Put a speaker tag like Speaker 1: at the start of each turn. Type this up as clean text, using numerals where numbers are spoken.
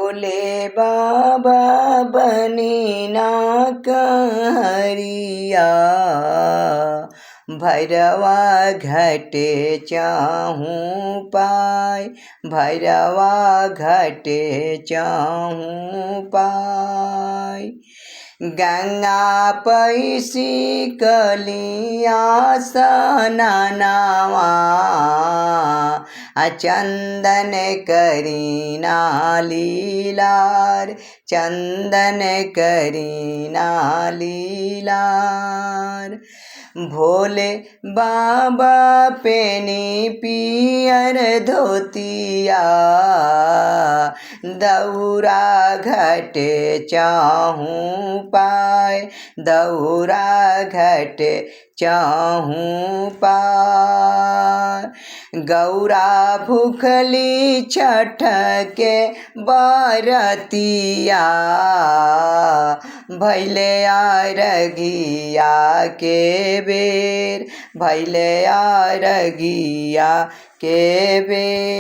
Speaker 1: भोले बाबा बनी ना कहरिया भैरवा घटे चाहूँ पाय भैरवा घटे चाहूँ पाय गंगा पैसी कलिया सननवा चंदन करीना लीलार चंदन करीना लीलार भोले बाबा पेनी पियर धोतिया दौरा घटे चाहूँ पाय दौरा घटे चाहूँ पाय गौरा भूखली छठ के बरतिया भैले अरगिया के बेर भैले अरगिया के बेर।